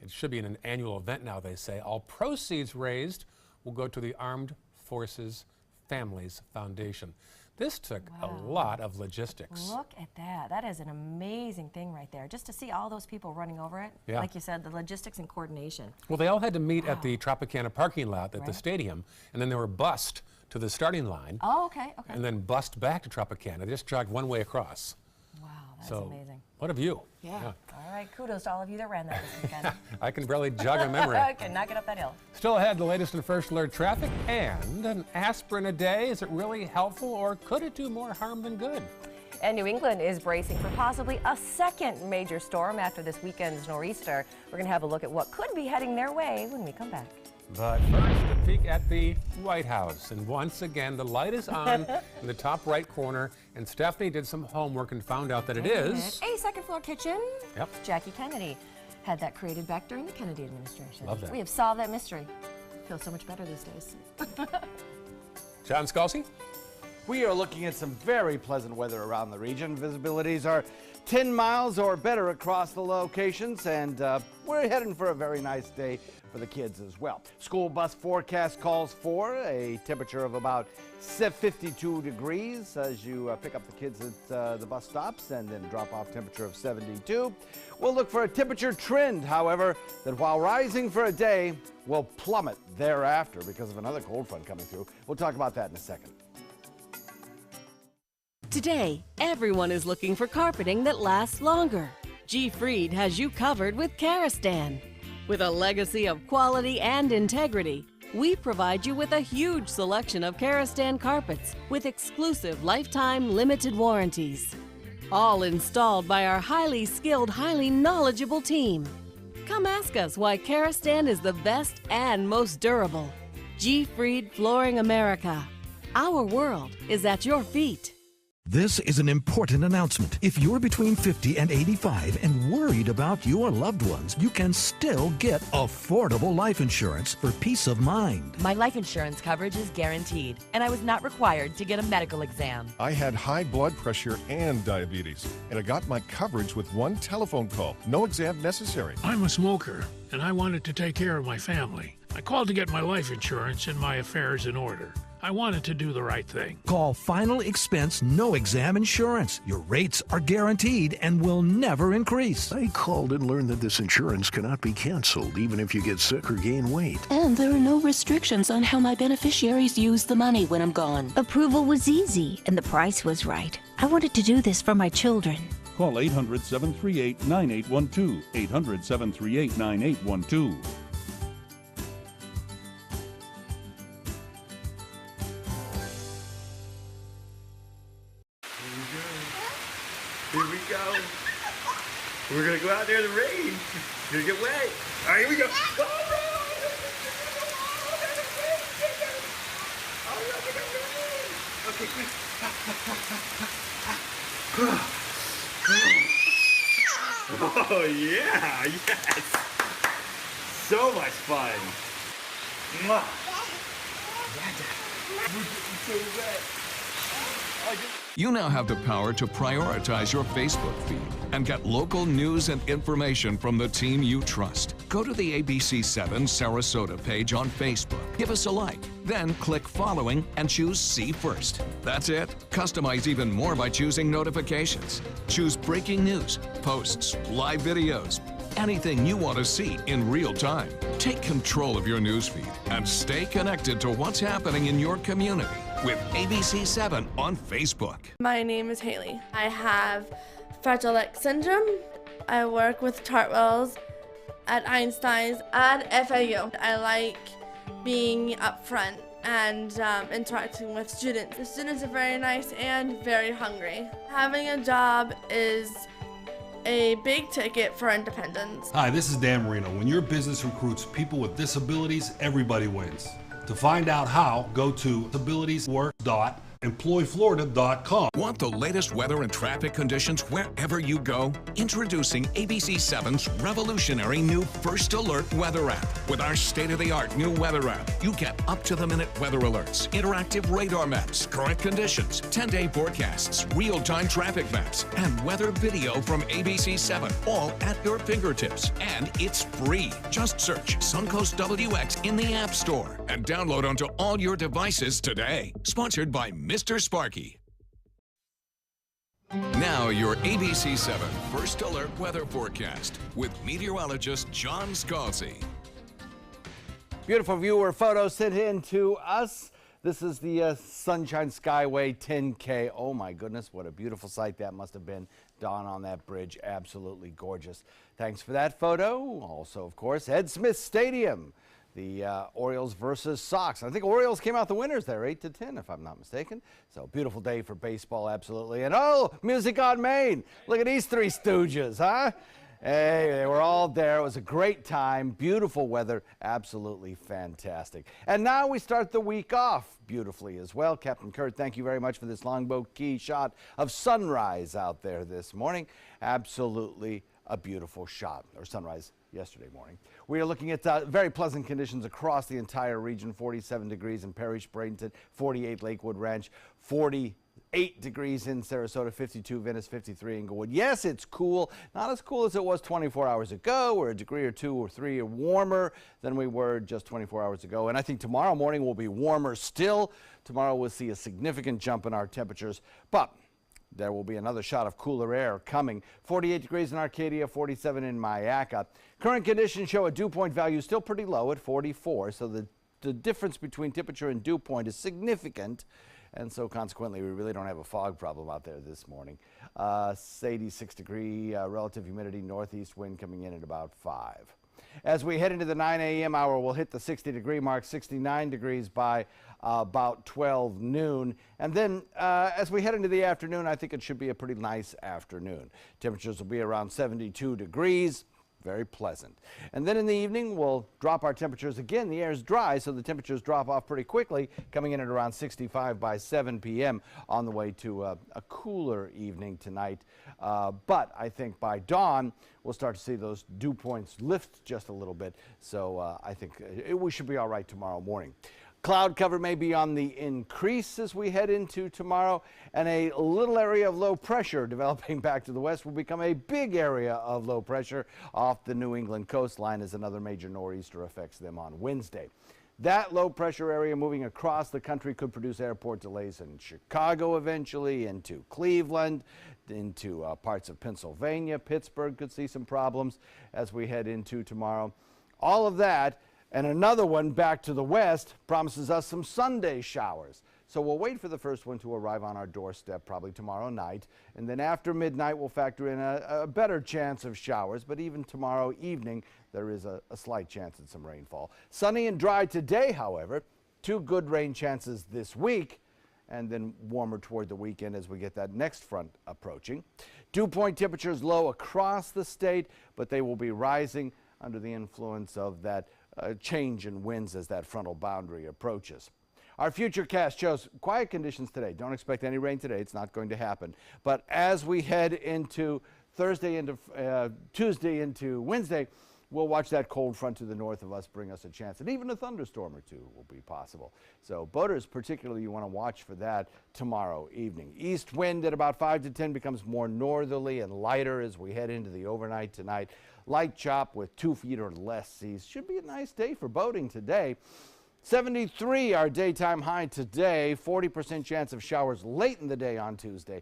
It should be an annual event now, they say. All proceeds raised will go to the Armed Forces Families Foundation. This took a lot of logistics. Look at that. That is an amazing thing right there. Just to see all those people running over it. Yeah. Like you said, the logistics and coordination. Well, they all had to meet at the Tropicana parking lot at the stadium, and then they were bussed to the starting line. Oh, okay, okay. And then bussed back to Tropicana. They just jogged one way across. Wow, that's so, amazing. What a view. Yeah. All right, kudos to all of you that ran that this weekend. I can barely jog a memory. I cannot get up that hill. Still ahead, the latest in First Alert traffic and an aspirin a day. Is it really helpful or could it do more harm than good? And New England is bracing for possibly a second major storm after this weekend's nor'easter. We're going to have a look at what could be heading their way when we come back. But first, a peek at the White House. And once again, the light is on in the top right corner. And Stephanie did some homework and found out that it is a second floor kitchen. Yep. Jackie Kennedy had that created back during the Kennedy administration. Love that. We have solved that mystery. Feels so much better these days. John Scalzi? We are looking at some very pleasant weather around the region. Visibilities are 10 miles or better across the locations, and we're heading for a very nice day for the kids as well. School bus forecast calls for a temperature of about 52 degrees as you pick up the kids at the bus stops, and then drop off temperature of 72. We'll look for a temperature trend, however, that while rising for a day will plummet thereafter because of another cold front coming through. We'll talk about that in a second. Today, everyone is looking for carpeting that lasts longer. G. Fried has you covered with Karastan. With a legacy of quality and integrity, we provide you with a huge selection of Karastan carpets with exclusive lifetime limited warranties. All installed by our highly skilled, highly knowledgeable team. Come ask us why Karastan is the best and most durable. G. Fried Flooring America. Our world is at your feet. This is an important announcement. If you're between 50 and 85 and worried about your loved ones, you can still get affordable life insurance for peace of mind. My life insurance coverage is guaranteed, and I was not required to get a medical exam. I had high blood pressure and diabetes, and I got my coverage with one telephone call. No exam necessary. I'm a smoker, and I wanted to take care of my family. I called to get my life insurance and my affairs in order. I wanted to do the right thing. Call Final Expense No Exam Insurance. Your rates are guaranteed and will never increase. I called and learned that this insurance cannot be canceled even if you get sick or gain weight. And there are no restrictions on how my beneficiaries use the money when I'm gone. Approval was easy and the price was right. I wanted to do this for my children. Call 800-738-9812. 800-738-9812. Here we go. We're gonna go out there in the rain. You're gonna get wet. All right, here we go. Okay, quick. Oh yeah, yes. So much fun. Mwah. We're getting so wet. You now have the power to prioritize your Facebook feed and get local news and information from the team you trust. Go to the ABC7 Sarasota page on Facebook. Give us a like, then click following and choose See First. That's it. Customize even more by choosing notifications. Choose breaking news, posts, live videos, anything you want to see in real time. Take control of your newsfeed and stay connected to what's happening in your community with ABC7 on Facebook. My name is Haley. I have Fragile X syndrome. I work with Chartwells at Einstein's and FAU. I like being up front and interacting with students. The students are very nice and very hungry. Having a job is a big ticket for independence. Hi, this is Dan Marino. When your business recruits people with disabilities, everybody wins. To find out how, go to disabilitieswork.com. EmployFlorida.com. Want the latest weather and traffic conditions wherever you go? Introducing ABC7's revolutionary new First Alert weather app. With our state-of-the-art new weather app, you get up-to-the-minute weather alerts, interactive radar maps, current conditions, 10-day forecasts, real-time traffic maps, and weather video from ABC7, all at your fingertips. And it's free. Just search Suncoast WX in the App Store and download onto all your devices today. Sponsored by Mr. Sparky. Now your ABC7 First Alert weather forecast with meteorologist John Scalzi. Beautiful viewer photo sent in to us. This is the Sunshine Skyway 10K. Oh my goodness, what a beautiful sight that must have been. Dawn on that bridge, absolutely gorgeous. Thanks for that photo. Also, of course, Ed Smith Stadium. The Orioles versus Sox. I think Orioles came out the winners there, 8-10, if I'm not mistaken. So beautiful day for baseball, absolutely. And oh, music on Main. Look at these three stooges, huh? Hey, they were all there. It was a great time. Beautiful weather. Absolutely fantastic. And now we start the week off beautifully as well. Captain Kurt, thank you very much for this Longboat Key shot of sunrise out there this morning. Absolutely a beautiful shot, or sunrise yesterday morning. We are looking at very pleasant conditions across the entire region. 47 degrees in Parrish, Bradenton, 48 Lakewood Ranch, 48 degrees in Sarasota, 52 Venice, 53 Inglewood. Yes, it's cool. Not as cool as it was 24 hours ago. We're a degree or 2 or 3 warmer than we were just 24 hours ago. And I think tomorrow morning will be warmer still. Tomorrow we'll see a significant jump in our temperatures. But there will be another shot of cooler air coming. 48 degrees in Arcadia, 47 in Mayaca. Current conditions show a dew point value still pretty low at 44, so the difference between temperature and dew point is significant, and so consequently we really don't have a fog problem out there this morning. 86 degree relative humidity, northeast wind coming in at about 5. As we head into the 9 a.m. hour, we'll hit the 60-degree mark, 69 degrees by about 12 noon. And then as we head into the afternoon, I think it should be a pretty nice afternoon. Temperatures will be around 72 degrees. Very pleasant. And then in the evening, we'll drop our temperatures again. The air is dry, so the temperatures drop off pretty quickly, coming in at around 65 by 7 p.m. on the way to a cooler evening tonight. But I think by dawn, we'll start to see those dew points lift just a little bit. So I think we should be all right tomorrow morning. Cloud cover may be on the increase as we head into tomorrow, and a little area of low pressure developing back to the west will become a big area of low pressure off the New England coastline as another major nor'easter affects them on Wednesday. That low pressure area moving across the country could produce airport delays in Chicago eventually, into Cleveland, into parts of Pennsylvania. Pittsburgh could see some problems as we head into tomorrow. All of that and another one back to the west promises us some Sunday showers. So we'll wait for the first one to arrive on our doorstep probably tomorrow night. And then after midnight, we'll factor in a better chance of showers. But even tomorrow evening, there is a slight chance of some rainfall. Sunny and dry today, however. 2 good rain chances this week. And then warmer toward the weekend as we get that next front approaching. Dew point temperatures low across the state, but they will be rising under the influence of that change in winds as that frontal boundary approaches. Our futurecast shows quiet conditions today. Don't expect any rain today. It's not going to happen. But as we head into Thursday, into Tuesday, into Wednesday, we'll watch that cold front to the north of us bring us a chance. And even a thunderstorm or two will be possible. So boaters particularly, you want to watch for that tomorrow evening. East wind at about 5 to 10 becomes more northerly and lighter as we head into the overnight tonight. Light chop with 2 feet or less seas. Should be a nice day for boating today. 73 our daytime high today. 40% chance of showers late in the day on Tuesday.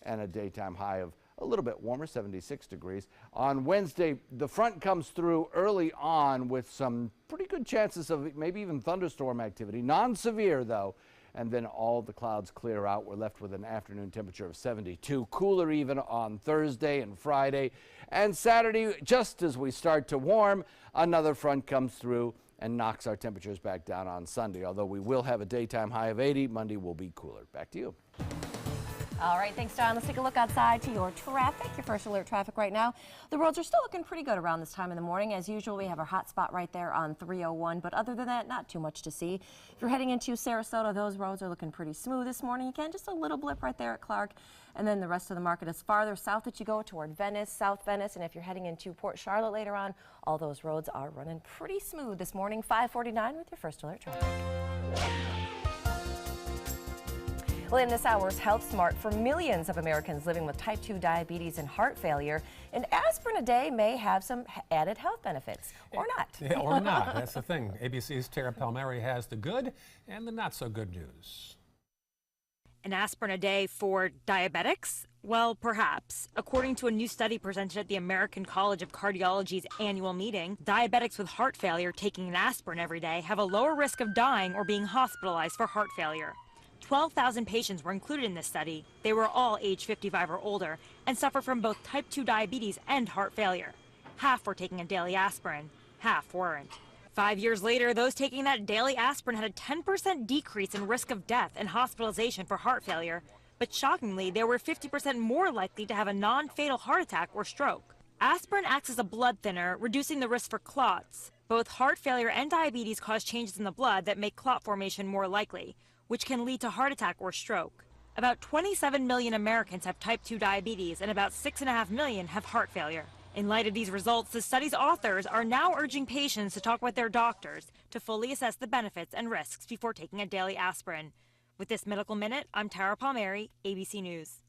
And a daytime high of a little bit warmer, 76 degrees. On Wednesday, the front comes through early on with some pretty good chances of maybe even thunderstorm activity. Non-severe, though. And then all the clouds clear out. We're left with an afternoon temperature of 72. Cooler even on Thursday and Friday. And Saturday, just as we start to warm, another front comes through and knocks our temperatures back down on Sunday. Although we will have a daytime high of 80, Monday will be cooler. Back to you. All right, thanks, Don. Let's take a look outside to your traffic, your first alert traffic right now. The roads are still looking pretty good around this time in the morning. As usual, we have our hot spot right there on 301, but other than that, not too much to see. If you're heading into Sarasota, those roads are looking pretty smooth this morning. Again, just a little blip right there at Clark, and then the rest of the market is farther south that you go toward Venice, South Venice, and if you're heading into Port Charlotte later on, all those roads are running pretty smooth this morning. 5:49 with your first alert traffic. Well, in this hour's Health Smart, for millions of Americans living with type 2 diabetes and heart failure, an aspirin a day may have some added health benefits, or not. Yeah, or not. That's the thing. ABC's Tara Palmieri has the good and the not so good news. An aspirin a day for diabetics? Well, perhaps. According to a new study presented at the American College of Cardiology's annual meeting, diabetics with heart failure taking an aspirin every day have a lower risk of dying or being hospitalized for heart failure. 12,000 patients were included in this study. They were all age 55 or older and suffer from both type 2 diabetes and heart failure. Half were taking a daily aspirin, half weren't. 5 years later, those taking that daily aspirin had a 10% decrease in risk of death and hospitalization for heart failure. But shockingly, they were 50% more likely to have a non-fatal heart attack or stroke. Aspirin acts as a blood thinner, reducing the risk for clots. Both heart failure and diabetes cause changes in the blood that make clot formation more likely, which can lead to heart attack or stroke. About 27 million Americans have type 2 diabetes and about 6.5 million have heart failure. In light of these results, the study's authors are now urging patients to talk with their doctors to fully assess the benefits and risks before taking a daily aspirin. With this Medical Minute, I'm Tara Palmieri, ABC News.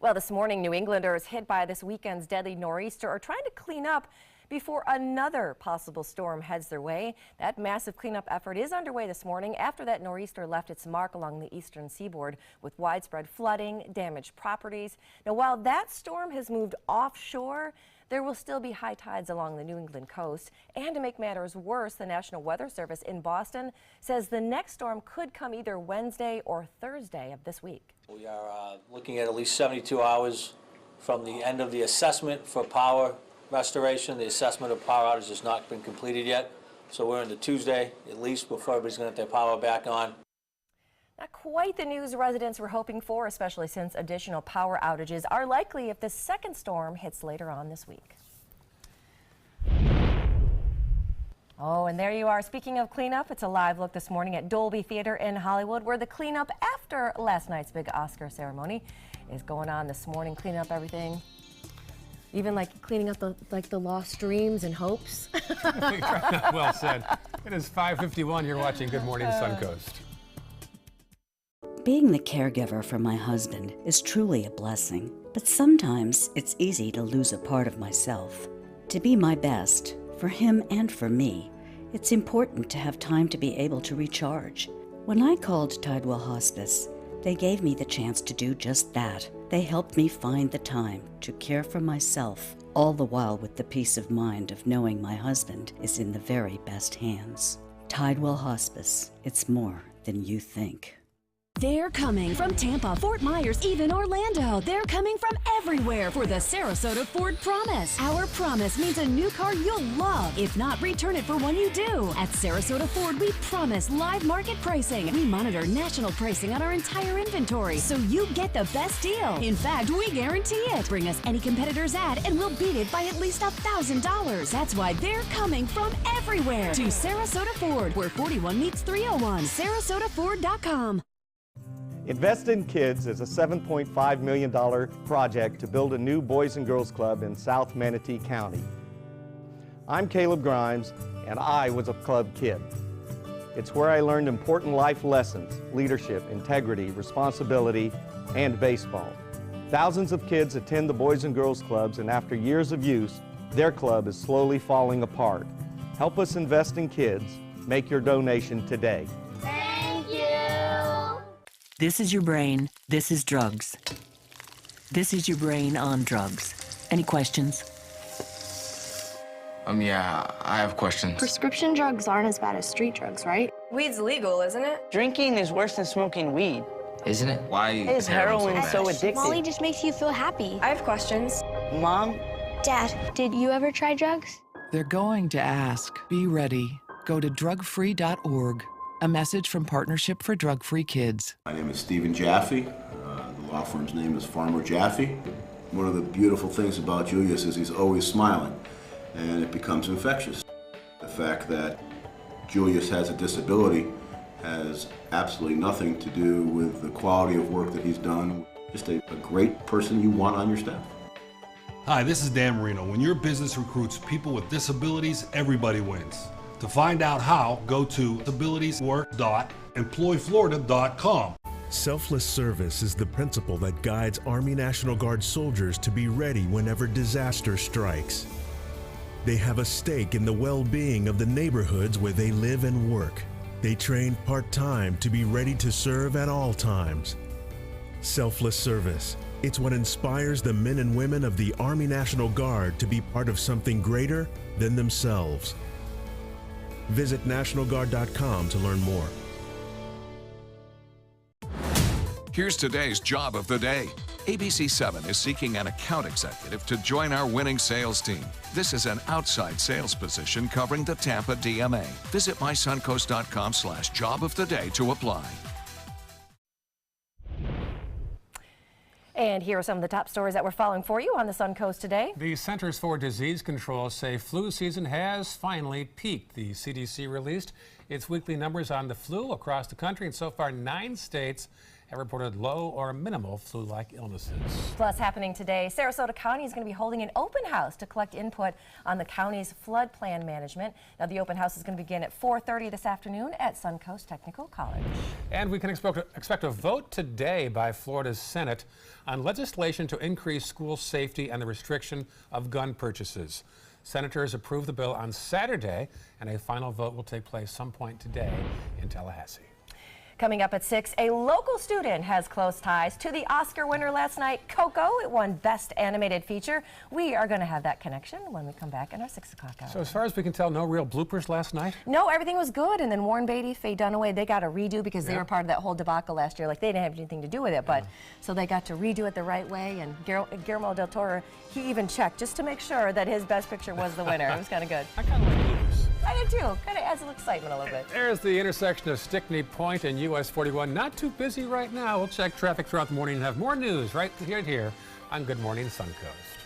Well, this morning, New Englanders hit by this weekend's deadly nor'easter are trying to clean up before another possible storm heads their way. That massive cleanup effort is underway this morning after that nor'easter left its mark along the eastern seaboard with widespread flooding, damaged properties. Now, while that storm has moved offshore, there will still be high tides along the New England coast. And to make matters worse, the National Weather Service in Boston says the next storm could come either Wednesday or Thursday of this week. We are looking at least 72 hours from the end of the assessment for power restoration. The assessment of power outage has not been completed yet, so we're into Tuesday at least before everybody's going to get their power back on. Not quite the news residents were hoping for, especially since additional power outages are likely if the second storm hits later on this week. Oh, and there you are. Speaking of cleanup, it's a live look this morning at Dolby Theater in Hollywood, where the cleanup after last night's big Oscar ceremony is going on this morning, cleaning up everything. Even like cleaning up the lost dreams and hopes. Well said. It is 5:51. You're watching Good Morning Suncoast. Being the caregiver for my husband is truly a blessing, but sometimes it's easy to lose a part of myself. To be my best, for him and for me, it's important to have time to be able to recharge. When I called Tidewell Hospice, they gave me the chance to do just that. They helped me find the time to care for myself, all the while with the peace of mind of knowing my husband is in the very best hands. Tidewell Hospice, it's more than you think. They're coming from Tampa, Fort Myers, even Orlando. They're coming from everywhere for the Sarasota Ford Promise. Our promise means a new car you'll love. If not, return it for one you do. At Sarasota Ford, we promise live market pricing. We monitor national pricing on our entire inventory, so you get the best deal. In fact, we guarantee it. Bring us any competitor's ad, and we'll beat it by at least $1,000. That's why they're coming from everywhere to Sarasota Ford, where 41 meets 301. SarasotaFord.com. Invest in Kids is a $7.5 million project to build a new Boys and Girls Club in South Manatee County. I'm Caleb Grimes, and I was a club kid. It's where I learned important life lessons, leadership, integrity, responsibility, and baseball. Thousands of kids attend the Boys and Girls Clubs, and after years of use, their club is slowly falling apart. Help us invest in kids. Make your donation today. This is your brain. This is drugs. This is your brain on drugs. Any questions? Yeah, I have questions. Prescription drugs aren't as bad as street drugs, right? Weed's legal, isn't it? Drinking is worse than smoking weed. Isn't it? Why is heroin so addictive? Molly just makes you feel happy. I have questions. Mom? Dad, did you ever try drugs? They're going to ask. Be ready. Go to drugfree.org. A message from Partnership for Drug-Free Kids. My name is Stephen Jaffe, the law firm's name is Farmer Jaffe. One of the beautiful things about Julius is he's always smiling, and it becomes infectious. The fact that Julius has a disability has absolutely nothing to do with the quality of work that he's done. Just a great person you want on your staff. Hi, this is Dan Marino. When your business recruits people with disabilities, everybody wins. To find out how, go to disabilitieswork.employflorida.com. Selfless service is the principle that guides Army National Guard soldiers to be ready whenever disaster strikes. They have a stake in the well-being of the neighborhoods where they live and work. They train part-time to be ready to serve at all times. Selfless service. It's what inspires the men and women of the Army National Guard to be part of something greater than themselves. Visit NationalGuard.com to learn more. Here's today's job of the day. ABC 7 is seeking an account executive to join our winning sales team. This is an outside sales position covering the Tampa DMA. Visit mysuncoast.com/job of the day to apply. And here are some of the top stories that we're following for you on the Suncoast today. The Centers for Disease Control say flu season has finally peaked. The CDC released its weekly numbers on the flu across the country, and so far 9 states have reported low or minimal flu-like illnesses. Plus, happening today, Sarasota County is going to be holding an open house to collect input on the county's flood plan management. Now, the open house is going to begin at 4:30 this afternoon at Suncoast Technical College. And we can expect a vote today by Florida's Senate on legislation to increase school safety and the restriction of gun purchases. Senators approved the bill on Saturday, and a final vote will take place some point today in Tallahassee. Coming up at 6, a local student has close ties to the Oscar winner last night, Coco. It won Best Animated Feature. We are going to have that connection when we come back in our 6 o'clock hour. So as far as we can tell, no real bloopers last night? No, everything was good. And then Warren Beatty, Faye Dunaway, they got a redo because they were part of that whole debacle last year. Like, they didn't have anything to do with it, but so they got to redo it the right way. And Guillermo del Toro, he even checked just to make sure that his Best Picture was the winner. It was kind of good. I kind of like bloopers. I did too. Kind of adds a little excitement a little bit. There's the intersection of Stickney Point and US 41. Not too busy right now. We'll check traffic throughout the morning and have more news right here on Good Morning Suncoast.